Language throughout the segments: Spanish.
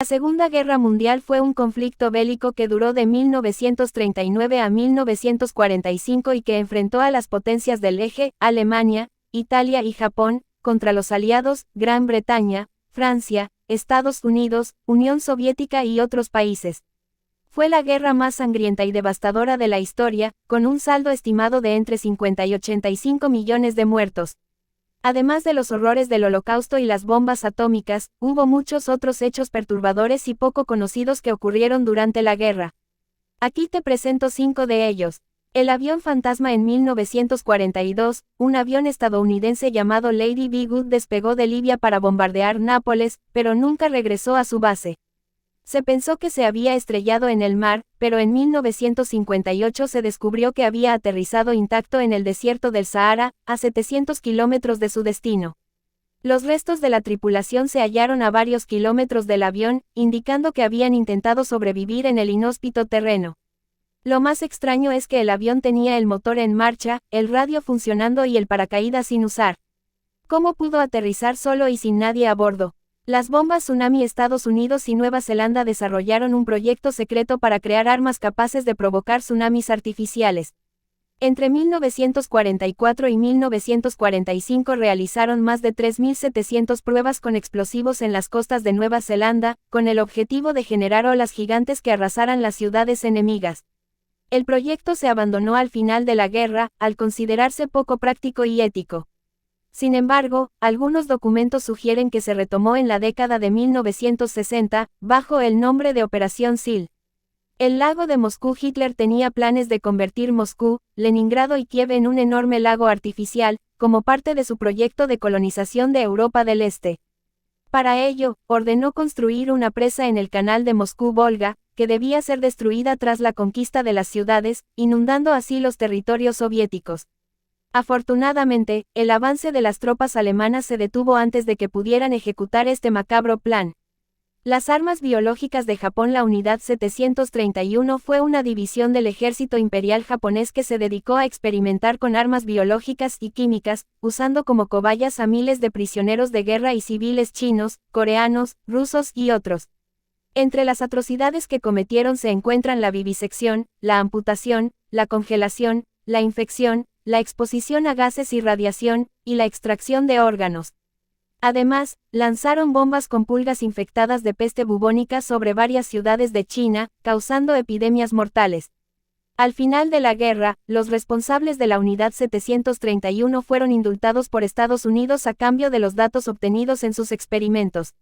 Segunda Guerra Mundial fue un conflicto bélico que duró de 1939 a 1945 y que enfrentó a las potencias del Eje, Alemania, Italia y Japón, contra los aliados, Gran Bretaña, Francia, Estados Unidos, Unión Soviética y otros países. Fue la guerra más sangrienta y devastadora de la historia, con un saldo estimado de entre 50 y 85 millones de muertos. Además de los horrores del Holocausto y las bombas atómicas, hubo muchos otros hechos perturbadores y poco conocidos que ocurrieron durante la guerra. Aquí te presento 5 de ellos. El avión fantasma. En 1942, un avión estadounidense llamado Lady Be Good despegó de Libia para bombardear Nápoles, pero nunca regresó a su base. Se pensó que se había estrellado en el mar, pero en 1958 se descubrió que había aterrizado intacto en el desierto del Sahara, a 700 kilómetros de su destino. Los restos de la tripulación se hallaron a varios kilómetros del avión, indicando que habían intentado sobrevivir en el inhóspito terreno. Lo más extraño es que el avión tenía el motor en marcha, el radio funcionando y el paracaídas sin usar. ¿Cómo pudo aterrizar solo y sin nadie a bordo? Las bombas Tsunami. Estados Unidos y Nueva Zelanda desarrollaron un proyecto secreto para crear armas capaces de provocar tsunamis artificiales. Entre 1944 y 1945 realizaron más de 3.700 pruebas con explosivos en las costas de Nueva Zelanda, con el objetivo de generar olas gigantes que arrasaran las ciudades enemigas. El proyecto se abandonó al final de la guerra, al considerarse poco práctico y ético. Sin embargo, algunos documentos sugieren que se retomó en la década de 1960, bajo el nombre de Operación SEAL. El lago de Moscú. Hitler tenía planes de convertir Moscú, Leningrado y Kiev en un enorme lago artificial, como parte de su proyecto de colonización de Europa del Este. Para ello, ordenó construir una presa en el canal de Moscú-Volga, que debía ser destruida tras la conquista de las ciudades, inundando así los territorios soviéticos. Afortunadamente, el avance de las tropas alemanas se detuvo antes de que pudieran ejecutar este macabro plan. Las armas biológicas de Japón. La Unidad 731 fue una división del ejército imperial japonés que se dedicó a experimentar con armas biológicas y químicas, usando como cobayas a miles de prisioneros de guerra y civiles chinos, coreanos, rusos y otros. Entre las atrocidades que cometieron se encuentran la vivisección, la amputación, la congelación, la infección, la exposición a gases y radiación, y la extracción de órganos. Además, lanzaron bombas con pulgas infectadas de peste bubónica sobre varias ciudades de China, causando epidemias mortales. Al final de la guerra, los responsables de la Unidad 731 fueron indultados por Estados Unidos a cambio de los datos obtenidos en sus experimentos.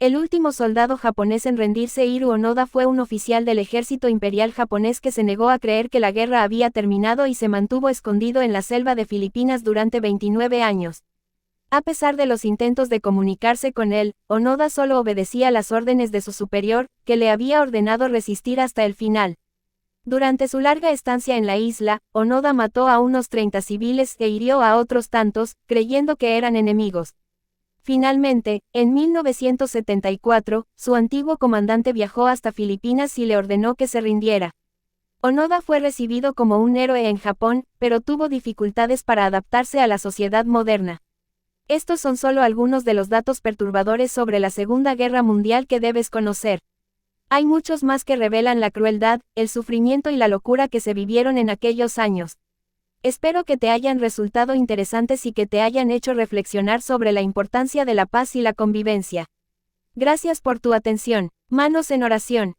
El último soldado japonés en rendirse, Hiroo Onoda, fue un oficial del ejército imperial japonés que se negó a creer que la guerra había terminado y se mantuvo escondido en la selva de Filipinas durante 29 años. A pesar de los intentos de comunicarse con él, Onoda solo obedecía las órdenes de su superior, que le había ordenado resistir hasta el final. Durante su larga estancia en la isla, Onoda mató a unos 30 civiles e hirió a otros tantos, creyendo que eran enemigos. Finalmente, en 1974, su antiguo comandante viajó hasta Filipinas y le ordenó que se rindiera. Onoda fue recibido como un héroe en Japón, pero tuvo dificultades para adaptarse a la sociedad moderna. Estos son solo algunos de los datos perturbadores sobre la Segunda Guerra Mundial que debes conocer. Hay muchos más que revelan la crueldad, el sufrimiento y la locura que se vivieron en aquellos años. Espero que te hayan resultado interesantes y que te hayan hecho reflexionar sobre la importancia de la paz y la convivencia. Gracias por tu atención. Manos en oración.